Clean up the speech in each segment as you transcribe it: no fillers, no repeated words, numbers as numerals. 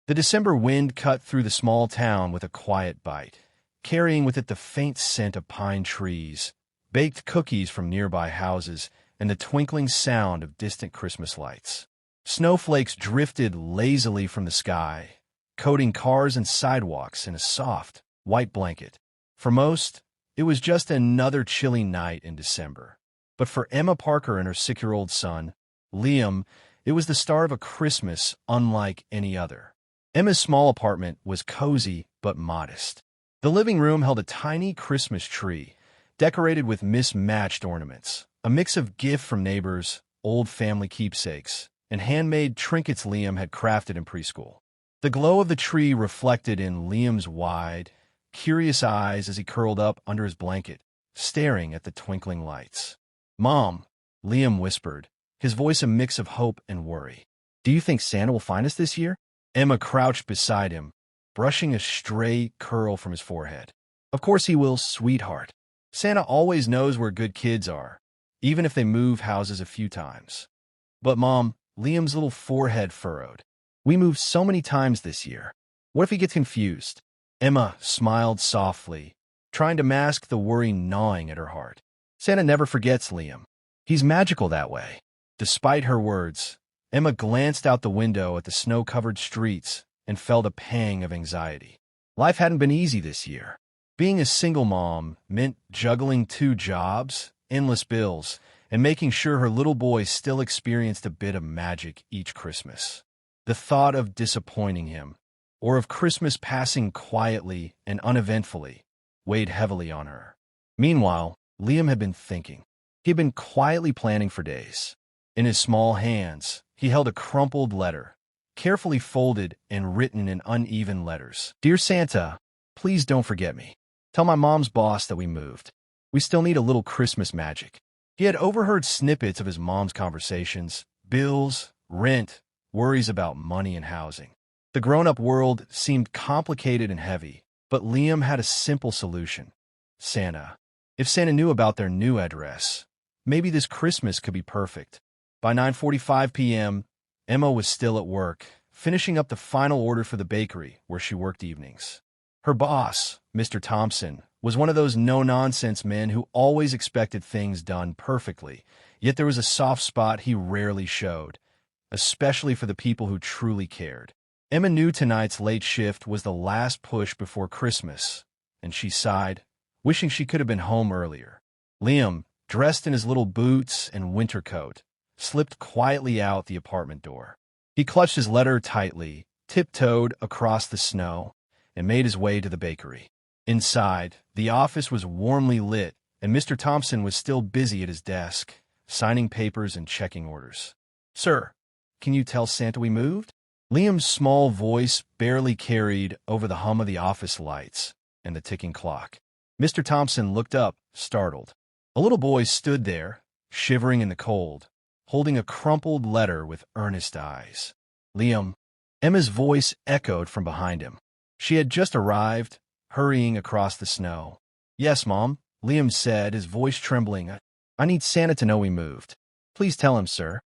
The December wind cut through the small town with a quiet bite, carrying with it the faint scent of pine trees, baked cookies from nearby houses, and the twinkling sound of distant Christmas lights. Snowflakes drifted lazily from the sky, coating cars and sidewalks in a soft, white blanket. For most, it was just another chilly night in December. But for Emma Parker and her 6-year-old son, Liam, it was the start of a Christmas unlike any other. Emma's small apartment was cozy but modest. The living room held a tiny Christmas tree, decorated with mismatched ornaments, a mix of gifts from neighbors, old family keepsakes, and handmade trinkets Liam had crafted in preschool. The glow of the tree reflected in Liam's wide, curious eyes as he curled up under his blanket, staring at the twinkling lights. "Mom," Liam whispered, his voice a mix of hope and worry. "Do you think Santa will find us this year?" Emma crouched beside him, brushing a stray curl from his forehead. "Of course he will, sweetheart. Santa always knows where good kids are, even if they move houses a few times." "But, Mom," Liam's little forehead furrowed, "we moved so many times this year. What if he gets confused?" Emma smiled softly, trying to mask the worry gnawing at her heart. "Santa never forgets, Liam. He's magical that way." Despite her words, Emma glanced out the window at the snow-covered streets and felt a pang of anxiety. Life hadn't been easy this year. Being a single mom meant juggling 2 jobs, endless bills, and making sure her little boy still experienced a bit of magic each Christmas. The thought of disappointing him, or of Christmas passing quietly and uneventfully, weighed heavily on her. Meanwhile, Liam had been thinking. He had been quietly planning for days. In his small hands, he held a crumpled letter, carefully folded and written in uneven letters. "Dear Santa, please don't forget me. Tell my mom's boss that we moved. We still need a little Christmas magic." He had overheard snippets of his mom's conversations, bills, rent, worries about money and housing. The grown-up world seemed complicated and heavy, but Liam had a simple solution. Santa. If Santa knew about their new address, maybe this Christmas could be perfect. By 9:45 p.m., Emma was still at work, finishing up the final order for the bakery where she worked evenings. Her boss, Mr. Thompson, was one of those no-nonsense men who always expected things done perfectly, yet there was a soft spot he rarely showed, especially for the people who truly cared. Emma knew tonight's late shift was the last push before Christmas, and she sighed, wishing she could have been home earlier. Liam, dressed in his little boots and winter coat, slipped quietly out the apartment door. He clutched his letter tightly, tiptoed across the snow, and made his way to the bakery. Inside, the office was warmly lit, and Mr. Thompson was still busy at his desk, signing papers and checking orders. "Sir, can you tell Santa we moved?" Liam's small voice barely carried over the hum of the office lights and the ticking clock. Mr. Thompson looked up, startled. A little boy stood there, shivering in the cold, holding a crumpled letter with earnest eyes. "Liam," Emma's voice echoed from behind him. She had just arrived, hurrying across the snow. "Yes, Mom," Liam said, his voice trembling. "I need Santa to know we moved. Please tell him, sir."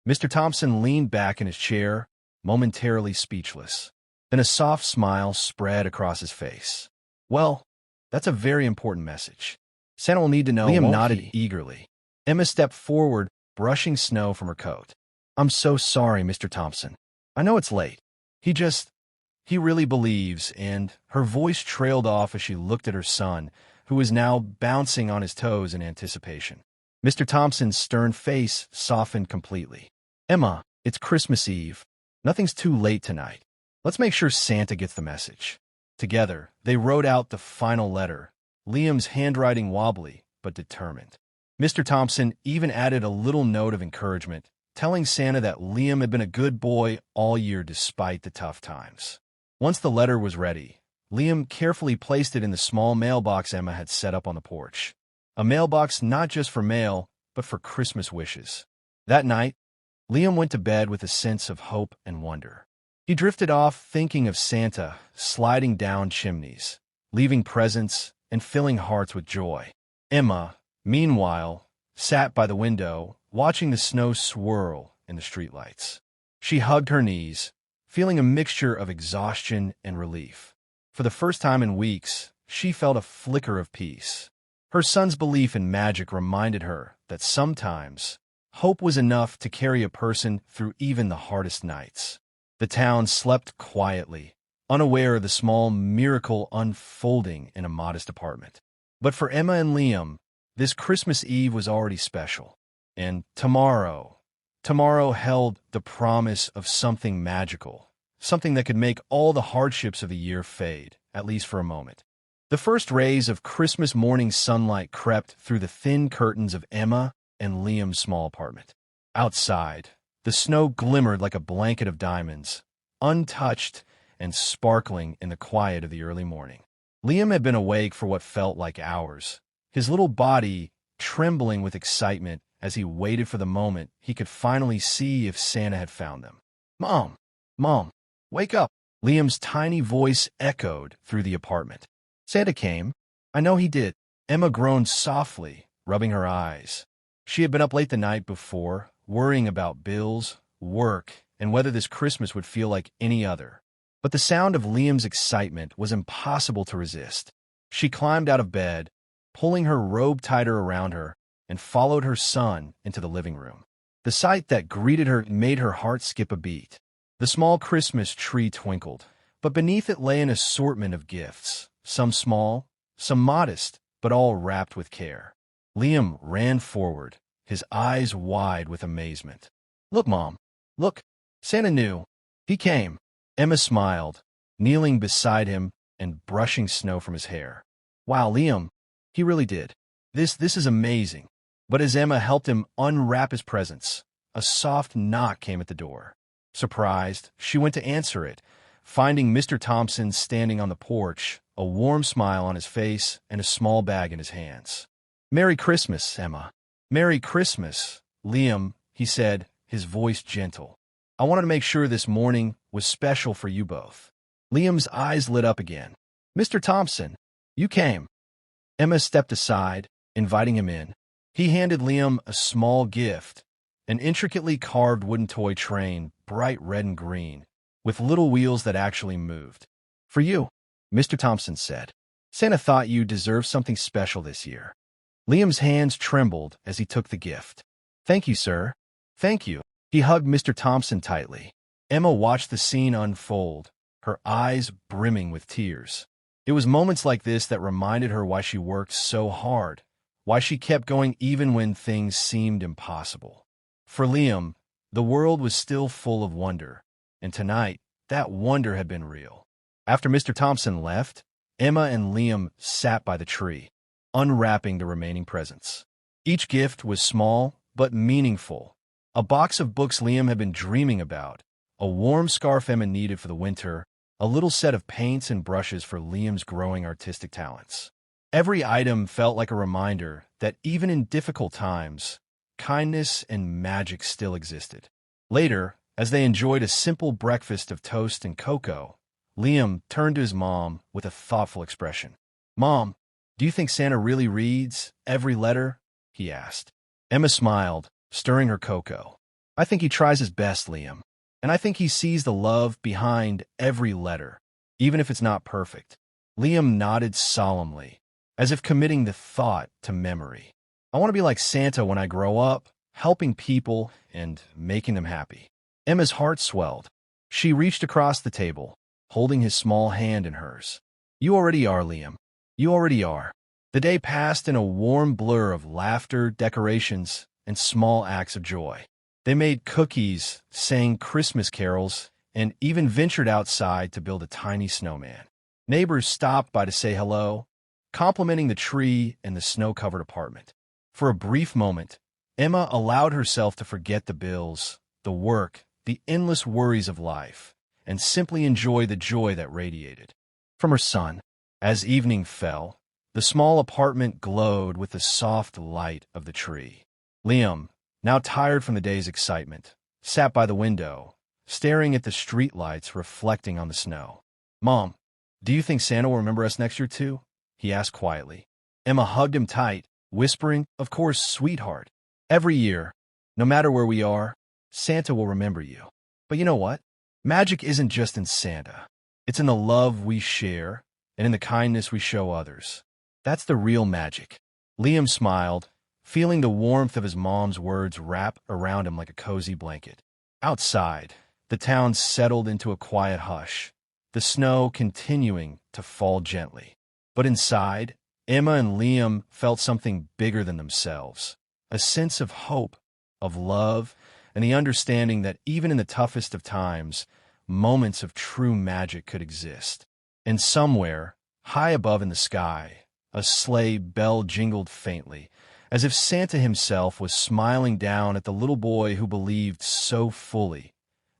Mr. Thompson leaned back in his chair, momentarily speechless. Then a soft smile spread across his face. "Well, that's a very important message. Santa will need to know." Liam nodded eagerly. Emma stepped forward, brushing snow from her coat. "I'm so sorry, Mr. Thompson. I know it's late. He really believes," and her voice trailed off as she looked at her son, who was now bouncing on his toes in anticipation. Mr. Thompson's stern face softened completely. "Emma, it's Christmas Eve. Nothing's too late tonight. Let's make sure Santa gets the message." Together, they wrote out the final letter, Liam's handwriting wobbly but determined. Mr. Thompson even added a little note of encouragement, telling Santa that Liam had been a good boy all year despite the tough times. Once the letter was ready, Liam carefully placed it in the small mailbox Emma had set up on the porch. A mailbox not just for mail, but for Christmas wishes. That night, Liam went to bed with a sense of hope and wonder. He drifted off thinking of Santa sliding down chimneys, leaving presents and filling hearts with joy. Emma, meanwhile, sat by the window, watching the snow swirl in the streetlights. She hugged her knees, feeling a mixture of exhaustion and relief. For the first time in weeks, she felt a flicker of peace. Her son's belief in magic reminded her that sometimes hope was enough to carry a person through even the hardest nights. The town slept quietly, unaware of the small miracle unfolding in a modest apartment. But for Emma and Liam, this Christmas Eve was already special. And tomorrow held the promise of something magical, something that could make all the hardships of a year fade, at least for a moment. The first rays of Christmas morning sunlight crept through the thin curtains of Emma and Liam's small apartment. Outside, the snow glimmered like a blanket of diamonds, untouched and sparkling in the quiet of the early morning. Liam had been awake for what felt like hours, his little body trembling with excitement as he waited for the moment he could finally see if Santa had found them. Mom, wake up!" Liam's tiny voice echoed through the apartment. "Santa came. I know he did." Emma groaned softly, rubbing her eyes. She had been up late the night before, worrying about bills, work, and whether this Christmas would feel like any other. But the sound of Liam's excitement was impossible to resist. She climbed out of bed, pulling her robe tighter around her, and followed her son into the living room. The sight that greeted her made her heart skip a beat. The small Christmas tree twinkled, but beneath it lay an assortment of gifts, some small, some modest, but all wrapped with care. Liam ran forward, his eyes wide with amazement. "Look, Mom, look, Santa knew. He came." Emma smiled, kneeling beside him and brushing snow from his hair. "Wow, Liam, he really did. This is amazing." But as Emma helped him unwrap his presents, a soft knock came at the door. Surprised, she went to answer it, finding Mr. Thompson standing on the porch, a warm smile on his face and a small bag in his hands. "Merry Christmas, Emma." "Merry Christmas, Liam," he said, his voice gentle. "I wanted to make sure this morning was special for you both." Liam's eyes lit up again. "Mr. Thompson, you came." Emma stepped aside, inviting him in. He handed Liam a small gift, an intricately carved wooden toy train, bright red and green, with little wheels that actually moved. "For you," Mr. Thompson said. "Santa thought you deserved something special this year." Liam's hands trembled as he took the gift. "Thank you, sir. Thank you." He hugged Mr. Thompson tightly. Emma watched the scene unfold, her eyes brimming with tears. It was moments like this that reminded her why she worked so hard, why she kept going even when things seemed impossible. For Liam, the world was still full of wonder, and tonight, that wonder had been real. After Mr. Thompson left, Emma and Liam sat by the tree, unwrapping the remaining presents. Each gift was small but meaningful. A box of books Liam had been dreaming about, a warm scarf Emma needed for the winter, a little set of paints and brushes for Liam's growing artistic talents. Every item felt like a reminder that even in difficult times, kindness and magic still existed. Later, as they enjoyed a simple breakfast of toast and cocoa, Liam turned to his mom with a thoughtful expression. "Mom, do you think Santa really reads every letter?" he asked. Emma smiled, stirring her cocoa. "I think he tries his best, Liam, and I think he sees the love behind every letter, even if it's not perfect." Liam nodded solemnly, as if committing the thought to memory. "I want to be like Santa when I grow up, helping people and making them happy." Emma's heart swelled. She reached across the table, holding his small hand in hers. "You already are, Liam. You already are." The day passed in a warm blur of laughter, decorations, and small acts of joy. They made cookies, sang Christmas carols, and even ventured outside to build a tiny snowman. Neighbors stopped by to say hello, complimenting the tree and the snow-covered apartment. For a brief moment, Emma allowed herself to forget the bills, the work, the endless worries of life, and simply enjoy the joy that radiated from her son. As evening fell, the small apartment glowed with the soft light of the tree. Liam, now tired from the day's excitement, sat by the window, staring at the streetlights reflecting on the snow. "Mom, do you think Santa will remember us next year too?" he asked quietly. Emma hugged him tight, whispering, "Of course, sweetheart. Every year, no matter where we are, Santa will remember you. But you know what? Magic isn't just in Santa. It's in the love we share and in the kindness we show others. That's the real magic. Liam smiled, feeling the warmth of his mom's words wrap around him like a cozy blanket. Outside, the town settled into a quiet hush, the snow continuing to fall gently. But inside, Emma and Liam felt something bigger than themselves, a sense of hope, of love, and the understanding that even in the toughest of times, moments of true magic could exist. And somewhere, high above in the sky, a sleigh bell jingled faintly, as if Santa himself was smiling down at the little boy who believed so fully,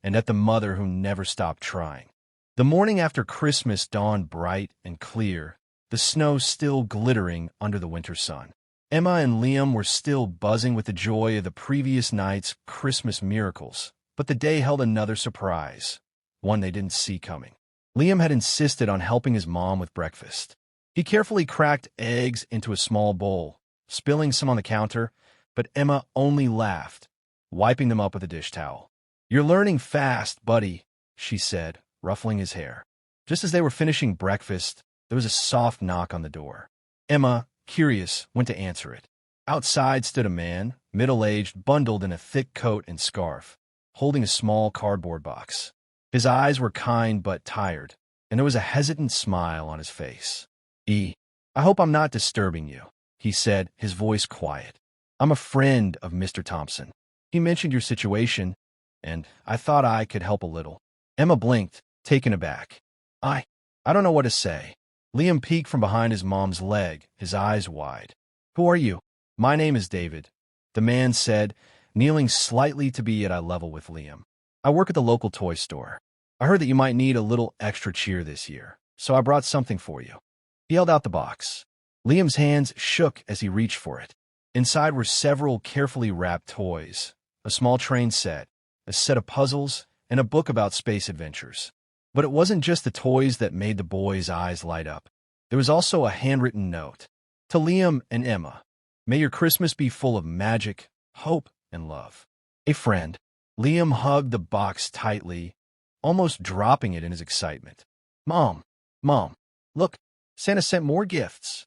and at the mother who never stopped trying. The morning after Christmas dawned bright and clear, the snow still glittering under the winter sun. Emma and Liam were still buzzing with the joy of the previous night's Christmas miracles, but the day held another surprise, one they didn't see coming. Liam had insisted on helping his mom with breakfast. He carefully cracked eggs into a small bowl, spilling some on the counter, but Emma only laughed, wiping them up with a dish towel. "You're learning fast, buddy," she said, ruffling his hair. Just as they were finishing breakfast, there was a soft knock on the door. Emma, curious, went to answer it. Outside stood a man, middle-aged, bundled in a thick coat and scarf, holding a small cardboard box. His eyes were kind but tired, and there was a hesitant smile on his face. "I hope I'm not disturbing you," he said, his voice quiet. "I'm a friend of Mr. Thompson. He mentioned your situation, and I thought I could help a little." Emma blinked, taken aback. I don't know what to say." Liam peeked from behind his mom's leg, his eyes wide. "Who are you?" "My name is David," the man said, kneeling slightly to be at eye level with Liam. "I work at the local toy store. I heard that you might need a little extra cheer this year, so I brought something for you." He held out the box. Liam's hands shook as he reached for it. Inside were several carefully wrapped toys, a small train set, a set of puzzles, and a book about space adventures. But it wasn't just the toys that made the boy's eyes light up. There was also a handwritten note. "To Liam and Emma, may your Christmas be full of magic, hope, and love. A friend." Liam hugged the box tightly, almost dropping it in his excitement. Mom, look, Santa sent more gifts."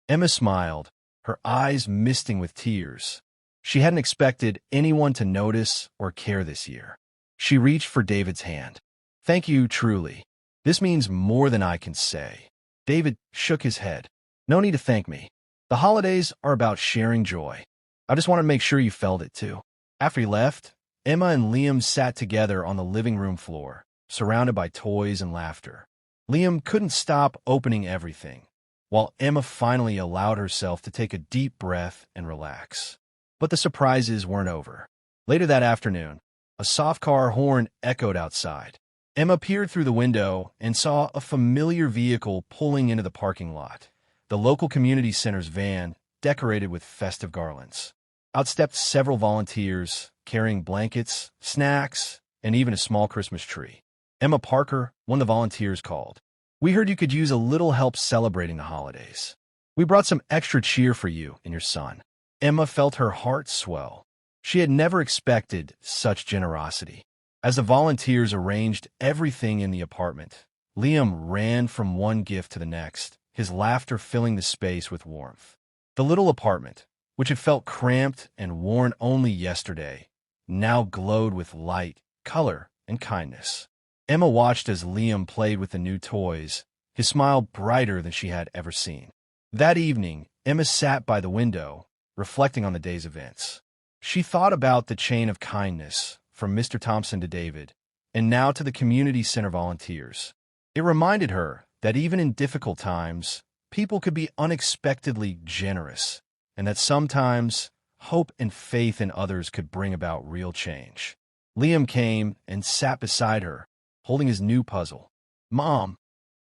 Emma smiled, her eyes misting with tears. She hadn't expected anyone to notice or care this year. She reached for David's hand. "Thank you, truly. This means more than I can say." David shook his head. "No need to thank me. The holidays are about sharing joy. I just want to make sure you felt it, too." After he left, Emma and Liam sat together on the living room floor, surrounded by toys and laughter. Liam couldn't stop opening everything, while Emma finally allowed herself to take a deep breath and relax. But the surprises weren't over. Later that afternoon, a soft car horn echoed outside. Emma peered through the window and saw a familiar vehicle pulling into the parking lot, the local community center's van decorated with festive garlands. Out stepped several volunteers, carrying blankets, snacks, and even a small Christmas tree. Emma Parker, one of the volunteers, called. "We heard you could use a little help celebrating the holidays. We brought some extra cheer for you and your son." Emma felt her heart swell. She had never expected such generosity. As the volunteers arranged everything in the apartment, Liam ran from one gift to the next, his laughter filling the space with warmth. The little apartment, which had felt cramped and worn only yesterday, now glowed with light, color, and kindness. Emma watched as Liam played with the new toys, his smile brighter than she had ever seen. That evening, Emma sat by the window, reflecting on the day's events. She thought about the chain of kindness, from Mr. Thompson to David, and now to the community center volunteers. It reminded her that even in difficult times, people could be unexpectedly generous, and that sometimes hope and faith in others could bring about real change. Liam came and sat beside her, holding his new puzzle. "Mom,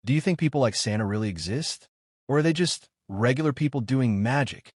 do you think people like Santa really exist? Or are they just regular people doing magic?"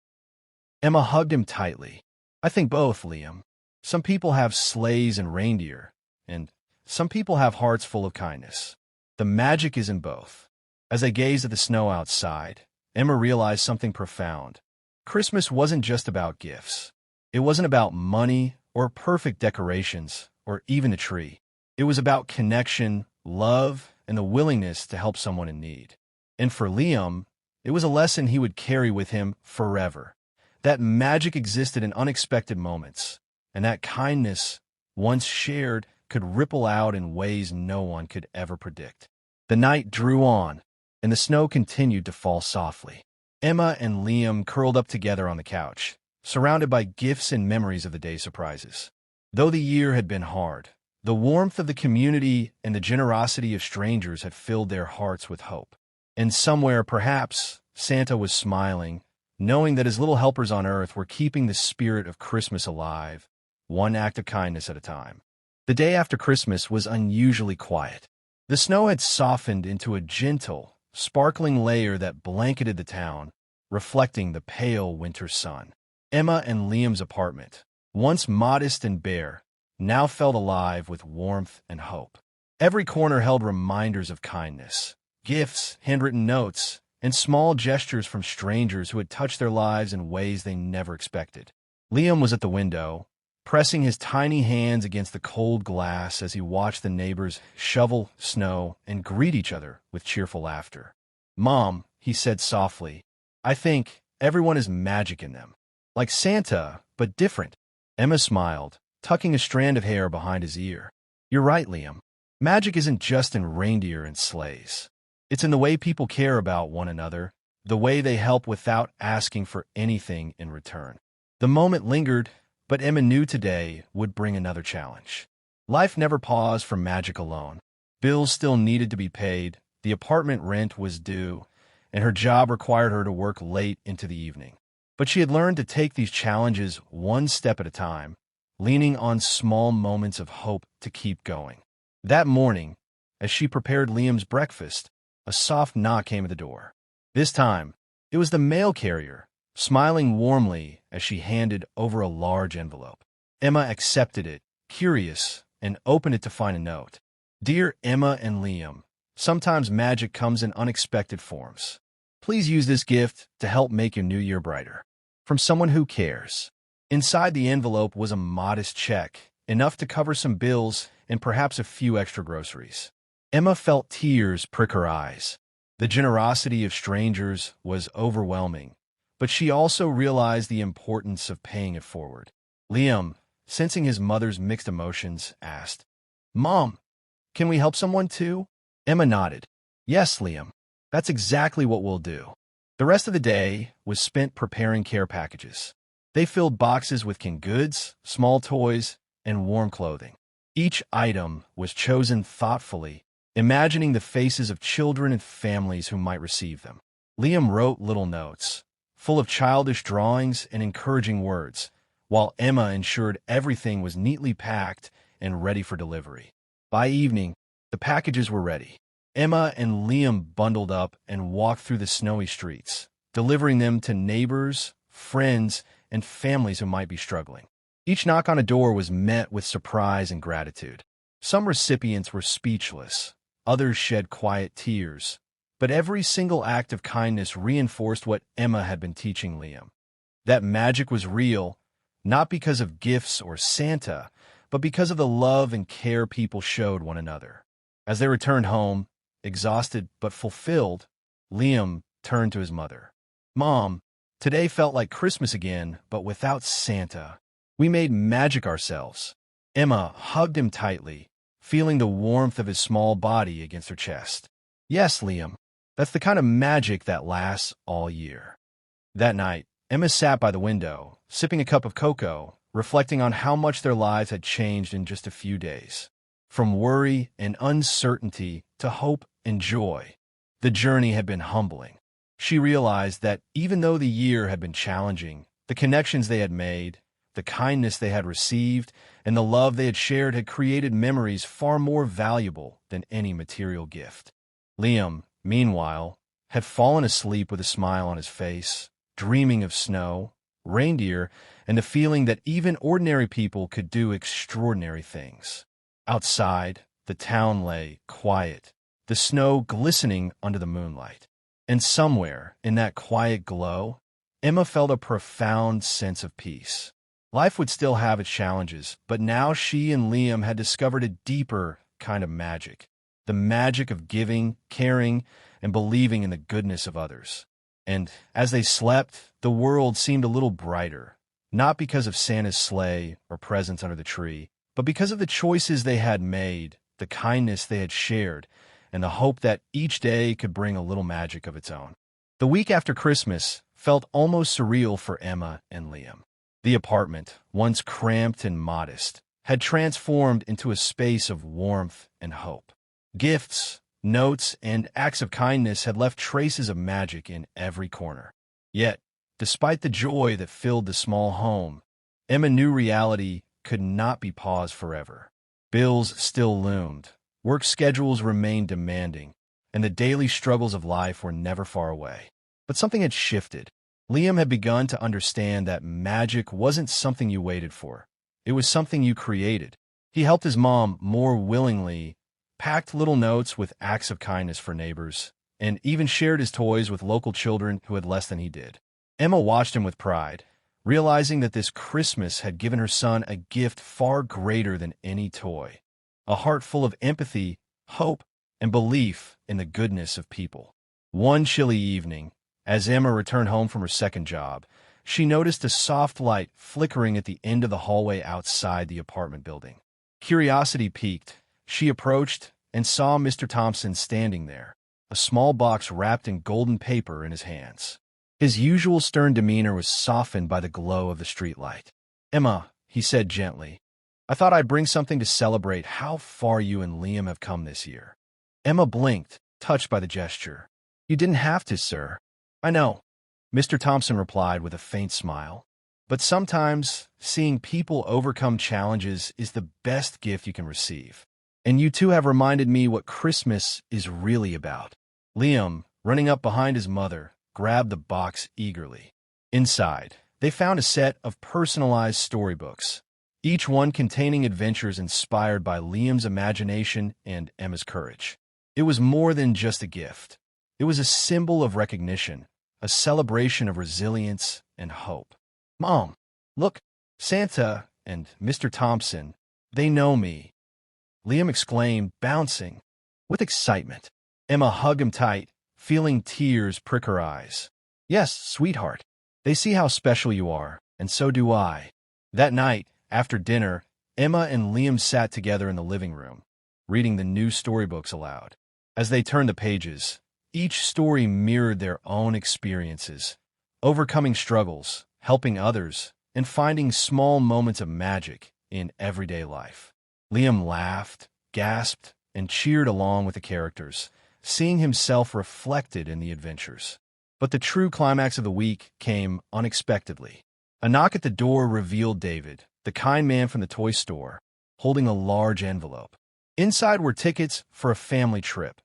Emma hugged him tightly. "I think both, Liam. Some people have sleighs and reindeer, and some people have hearts full of kindness. The magic is in both." As they gazed at the snow outside, Emma realized something profound. Christmas wasn't just about gifts. It wasn't about money or perfect decorations or even a tree. It was about connection, love, and the willingness to help someone in need. And for Liam, it was a lesson he would carry with him forever. That magic existed in unexpected moments, and that kindness, once shared, could ripple out in ways no one could ever predict. The night drew on, and the snow continued to fall softly. Emma and Liam curled up together on the couch, surrounded by gifts and memories of the day's surprises. Though the year had been hard, the warmth of the community and the generosity of strangers had filled their hearts with hope. And somewhere, perhaps, Santa was smiling, knowing that his little helpers on Earth were keeping the spirit of Christmas alive, one act of kindness at a time. The day after Christmas was unusually quiet. The snow had softened into a gentle, sparkling layer that blanketed the town, reflecting the pale winter sun. Emma and Liam's apartment, once modest and bare, now felt alive with warmth and hope. Every corner held reminders of kindness, gifts, handwritten notes, and small gestures from strangers who had touched their lives in ways they never expected. Liam was at the window, pressing his tiny hands against the cold glass as he watched the neighbors shovel snow and greet each other with cheerful laughter. "Mom," he said softly, "I think everyone has magic in them. Like Santa, but different." Emma smiled, tucking a strand of hair behind his ear. "You're right, Liam. Magic isn't just in reindeer and sleighs. It's in the way people care about one another, the way they help without asking for anything in return." The moment lingered, but Emma knew today would bring another challenge. Life never paused for magic alone. Bills still needed to be paid, the apartment rent was due, and her job required her to work late into the evening. But she had learned to take these challenges one step at a time, leaning on small moments of hope to keep going. That morning, as she prepared Liam's breakfast, a soft knock came at the door. This time, it was the mail carrier, smiling warmly as she handed over a large envelope. Emma accepted it, curious, and opened it to find a note. "Dear Emma and Liam, sometimes magic comes in unexpected forms. Please use this gift to help make your new year brighter. From someone who cares." Inside the envelope was a modest check, enough to cover some bills and perhaps a few extra groceries. Emma felt tears prick her eyes. The generosity of strangers was overwhelming, but she also realized the importance of paying it forward. Liam, sensing his mother's mixed emotions, asked, "Mom, can we help someone too?" Emma nodded. "Yes, Liam, that's exactly what we'll do." The rest of the day was spent preparing care packages. They filled boxes with canned goods, small toys, and warm clothing. Each item was chosen thoughtfully, imagining the faces of children and families who might receive them. Liam wrote little notes, full of childish drawings and encouraging words, while Emma ensured everything was neatly packed and ready for delivery. By evening, the packages were ready. Emma and Liam bundled up and walked through the snowy streets, delivering them to neighbors, friends, and families who might be struggling. Each knock on a door was met with surprise and gratitude. Some recipients were speechless, others shed quiet tears, but every single act of kindness reinforced what Emma had been teaching Liam. That magic was real, not because of gifts or Santa, but because of the love and care people showed one another. As they returned home, exhausted but fulfilled, Liam turned to his mother. "Mom, today felt like Christmas again, but without Santa. We made magic ourselves." Emma hugged him tightly, feeling the warmth of his small body against her chest. "Yes, Liam, that's the kind of magic that lasts all year." That night, Emma sat by the window, sipping a cup of cocoa, reflecting on how much their lives had changed in just a few days. From worry and uncertainty to hope and joy, the journey had been humbling. She realized that even though the year had been challenging, the connections they had made, the kindness they had received, and the love they had shared had created memories far more valuable than any material gift. Liam, meanwhile, had fallen asleep with a smile on his face, dreaming of snow, reindeer, and the feeling that even ordinary people could do extraordinary things. Outside, the town lay quiet, the snow glistening under the moonlight. And somewhere in that quiet glow, Emma felt a profound sense of peace. Life would still have its challenges, but now she and Liam had discovered a deeper, kind of magic. The magic of giving, caring, and believing in the goodness of others. And as they slept, the world seemed a little brighter, not because of Santa's sleigh or presents under the tree, but because of the choices they had made, the kindness they had shared, and the hope that each day could bring a little magic of its own. The week after Christmas felt almost surreal for Emma and Liam. The apartment, once cramped and modest, had transformed into a space of warmth and hope. Gifts, notes, and acts of kindness had left traces of magic in every corner. Yet, despite the joy that filled the small home, Emma knew reality could not be paused forever. Bills still loomed, work schedules remained demanding, and the daily struggles of life were never far away. But something had shifted. Liam had begun to understand that magic wasn't something you waited for. It was something you created. He helped his mom more willingly, packed little notes with acts of kindness for neighbors, and even shared his toys with local children who had less than he did. Emma watched him with pride, realizing that this Christmas had given her son a gift far greater than any toy, a heart full of empathy, hope, and belief in the goodness of people. One chilly evening, as Emma returned home from her second job, she noticed a soft light flickering at the end of the hallway outside the apartment building. Curiosity piqued. She approached and saw Mr. Thompson standing there, a small box wrapped in golden paper in his hands. His usual stern demeanor was softened by the glow of the streetlight. "Emma," he said gently, "I thought I'd bring something to celebrate how far you and Liam have come this year." Emma blinked, touched by the gesture. "You didn't have to, sir." "I know," Mr. Thompson replied with a faint smile. "But sometimes seeing people overcome challenges is the best gift you can receive. And you two have reminded me what Christmas is really about." Liam, running up behind his mother, grabbed the box eagerly. Inside, they found a set of personalized storybooks, each one containing adventures inspired by Liam's imagination and Emma's courage. It was more than just a gift. It was a symbol of recognition, a celebration of resilience and hope. "Mom, look, Santa and Mr. Thompson, they know me," Liam exclaimed, bouncing with excitement. Emma hugged him tight, feeling tears prick her eyes. "Yes, sweetheart. They see how special you are, and so do I." That night, after dinner, Emma and Liam sat together in the living room, reading the new storybooks aloud. As they turned the pages, each story mirrored their own experiences, overcoming struggles, helping others, and finding small moments of magic in everyday life. Liam laughed, gasped, and cheered along with the characters, seeing himself reflected in the adventures. But the true climax of the week came unexpectedly. A knock at the door revealed David, the kind man from the toy store, holding a large envelope. Inside were tickets for a family trip,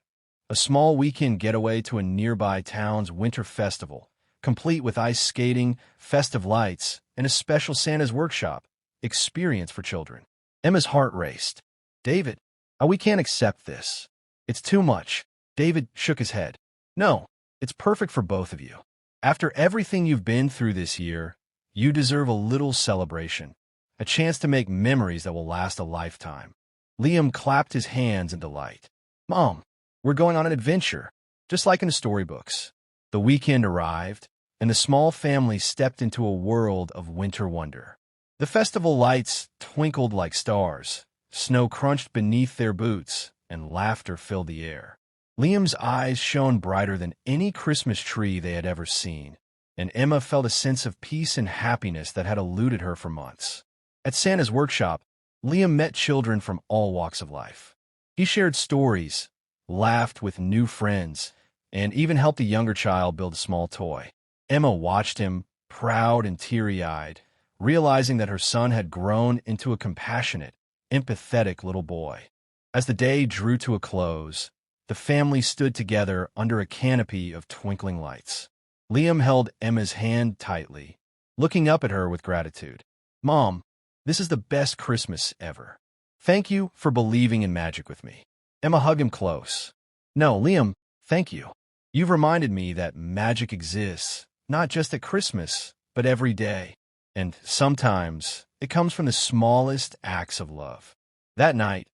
a small weekend getaway to a nearby town's winter festival, complete with ice skating, festive lights, and a special Santa's workshop experience for children. Emma's heart raced. "David, we can't accept this. It's too much." David shook his head. "No, it's perfect for both of you. After everything you've been through this year, you deserve a little celebration, a chance to make memories that will last a lifetime." Liam clapped his hands in delight. "Mom, we're going on an adventure, just like in the storybooks." The weekend arrived, and the small family stepped into a world of winter wonder. The festival lights twinkled like stars, snow crunched beneath their boots, and laughter filled the air. Liam's eyes shone brighter than any Christmas tree they had ever seen, and Emma felt a sense of peace and happiness that had eluded her for months. At Santa's workshop, Liam met children from all walks of life. He shared stories, laughed with new friends, and even helped a younger child build a small toy. Emma watched him, proud and teary-eyed, realizing that her son had grown into a compassionate, empathetic little boy. As the day drew to a close, the family stood together under a canopy of twinkling lights. Liam held Emma's hand tightly, looking up at her with gratitude. "Mom, this is the best Christmas ever. Thank you for believing in magic with me." Emma hugged him close. "No, Liam, thank you. You've reminded me that magic exists, not just at Christmas, but every day. And sometimes it comes from the smallest acts of love." That night,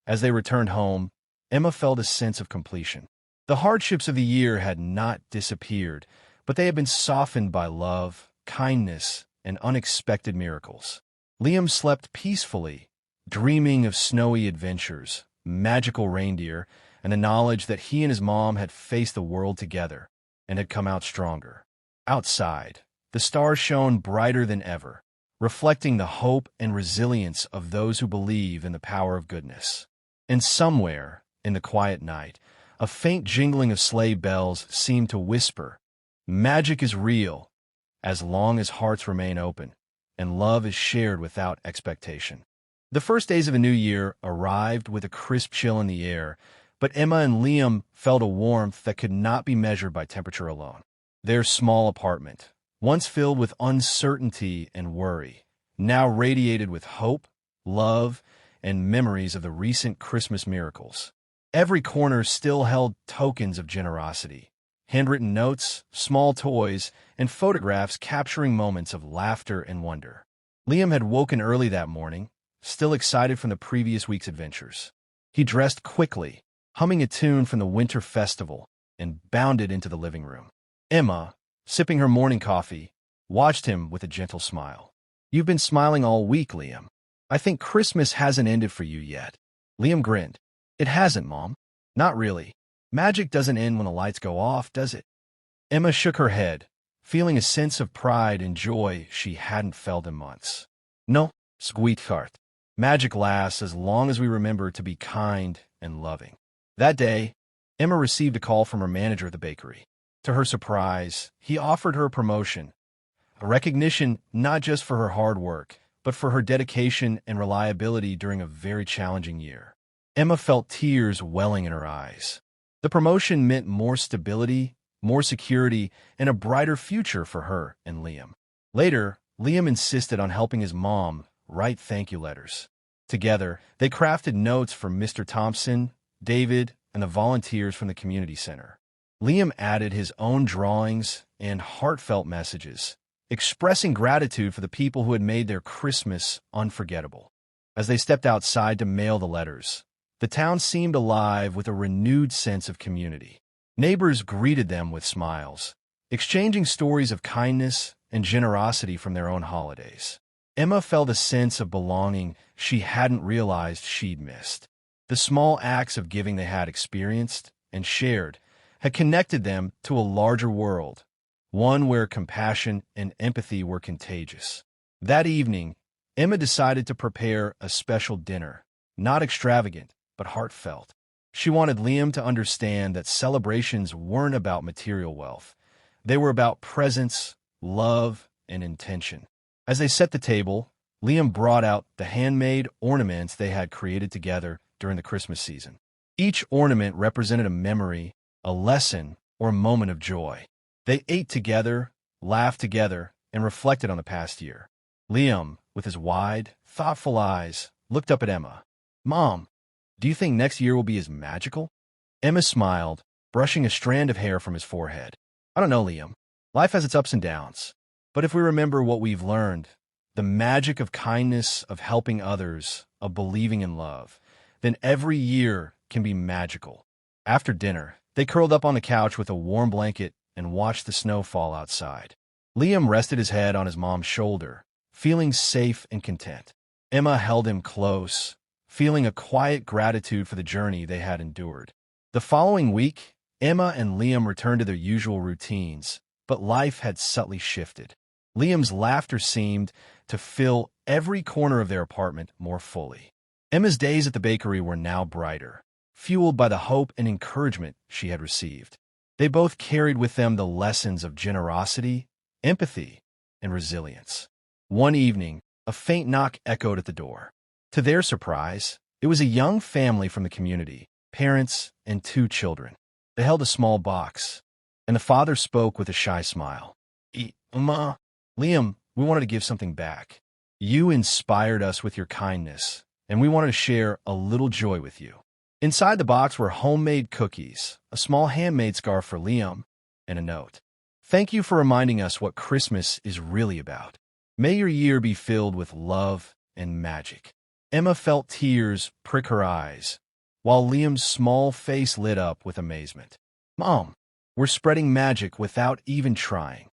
As they returned home, Emma felt a sense of completion. The hardships of the year had not disappeared, but they had been softened by love, kindness, and unexpected miracles. Liam slept peacefully, dreaming of snowy adventures, magical reindeer, and the knowledge that he and his mom had faced the world together and had come out stronger. Outside, the stars shone brighter than ever, reflecting the hope and resilience of those who believe in the power of goodness. And somewhere, in the quiet night, a faint jingling of sleigh bells seemed to whisper, "Magic is real, as long as hearts remain open, and love is shared without expectation." The first days of a new year arrived with a crisp chill in the air, but Emma and Liam felt a warmth that could not be measured by temperature alone. Their small apartment, once filled with uncertainty and worry, now radiated with hope, love, and memories of the recent Christmas miracles. Every corner still held tokens of generosity, handwritten notes, small toys, and photographs capturing moments of laughter and wonder. Liam had woken early that morning, still excited from the previous week's adventures. He dressed quickly, humming a tune from the winter festival, and bounded into the living room. Emma, sipping her morning coffee, watched him with a gentle smile. "You've been smiling all week, Liam. I think Christmas hasn't ended for you yet." Liam grinned. "It hasn't, Mom. Not really. Magic doesn't end when the lights go off, does it?" Emma shook her head, feeling a sense of pride and joy she hadn't felt in months. "No, sweetheart. Magic lasts as long as we remember to be kind and loving." That day, Emma received a call from her manager at the bakery. To her surprise, he offered her a promotion, a recognition not just for her hard work, but for her dedication and reliability during a very challenging year. Emma felt tears welling in her eyes. The promotion meant more stability, more security, and a brighter future for her and Liam. Later, Liam insisted on helping his mom write thank you letters. Together, they crafted notes for Mr. Thompson, David, and the volunteers from the community center. Liam added his own drawings and heartfelt messages, expressing gratitude for the people who had made their Christmas unforgettable. As they stepped outside to mail the letters, the town seemed alive with a renewed sense of community. Neighbors greeted them with smiles, exchanging stories of kindness and generosity from their own holidays. Emma felt a sense of belonging she hadn't realized she'd missed. The small acts of giving they had experienced and shared had connected them to a larger world, one where compassion and empathy were contagious. That evening, Emma decided to prepare a special dinner, not extravagant, but heartfelt. She wanted Liam to understand that celebrations weren't about material wealth. They were about presence, love, and intention. As they set the table, Liam brought out the handmade ornaments they had created together during the Christmas season. Each ornament represented a memory, a lesson, or a moment of joy. They ate together, laughed together, and reflected on the past year. Liam, with his wide, thoughtful eyes, looked up at Emma. "Mom, do you think next year will be as magical?" Emma smiled, brushing a strand of hair from his forehead. "I don't know, Liam. Life has its ups and downs. But if we remember what we've learned, the magic of kindness, of helping others, of believing in love, then every year can be magical." After dinner, they curled up on the couch with a warm blanket and watched the snow fall outside. Liam rested his head on his mom's shoulder, feeling safe and content. Emma held him close, feeling a quiet gratitude for the journey they had endured. The following week, Emma and Liam returned to their usual routines, but life had subtly shifted. Liam's laughter seemed to fill every corner of their apartment more fully. Emma's days at the bakery were now brighter, fueled by the hope and encouragement she had received. They both carried with them the lessons of generosity, empathy, and resilience. One evening, a faint knock echoed at the door. To their surprise, it was a young family from the community, parents and 2 children. They held a small box, and the father spoke with a shy smile. "Ma, Liam, we wanted to give something back. You inspired us with your kindness, and we wanted to share a little joy with you." Inside the box were homemade cookies, a small handmade scarf for Liam, and a note. "Thank you for reminding us what Christmas is really about. May your year be filled with love and magic." Emma felt tears prick her eyes, while Liam's small face lit up with amazement. Mom, we're spreading magic without even trying.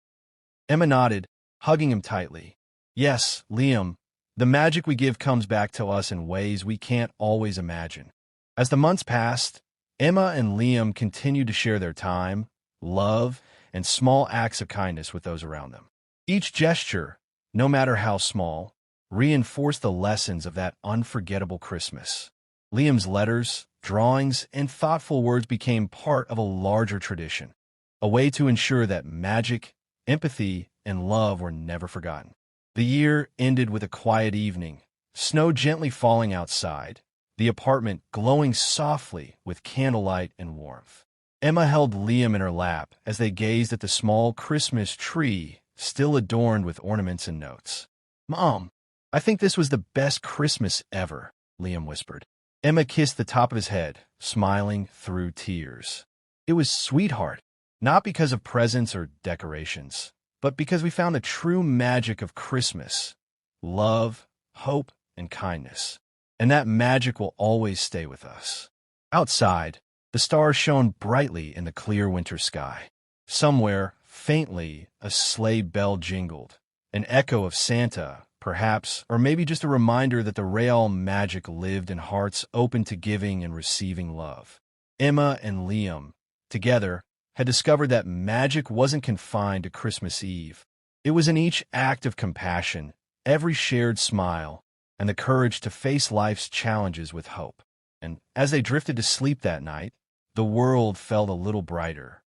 Emma nodded, hugging him tightly. Yes, Liam, the magic we give comes back to us in ways we can't always imagine. As the months passed, Emma and Liam continued to share their time, love, and small acts of kindness with those around them. Each gesture, no matter how small, reinforced the lessons of that unforgettable Christmas. Liam's letters, drawings, and thoughtful words became part of a larger tradition, a way to ensure that magic, empathy, and love were never forgotten. The year ended with a quiet evening, snow gently falling outside, the apartment glowing softly with candlelight and warmth. Emma held Liam in her lap as they gazed at the small Christmas tree still adorned with ornaments and notes. Mom, I think this was the best Christmas ever, Liam whispered. Emma kissed the top of his head, smiling through tears. It was sweetheart, not because of presents or decorations, but because we found the true magic of Christmas, love, hope, and kindness. And that magic will always stay with us. Outside, the stars shone brightly in the clear winter sky. Somewhere, faintly, a sleigh bell jingled, an echo of Santa, perhaps, or maybe just a reminder that the real magic lived in hearts open to giving and receiving love. Emma and Liam, together, had discovered that magic wasn't confined to Christmas Eve. It was in each act of compassion, every shared smile, and the courage to face life's challenges with hope. And as they drifted to sleep that night, the world felt a little brighter,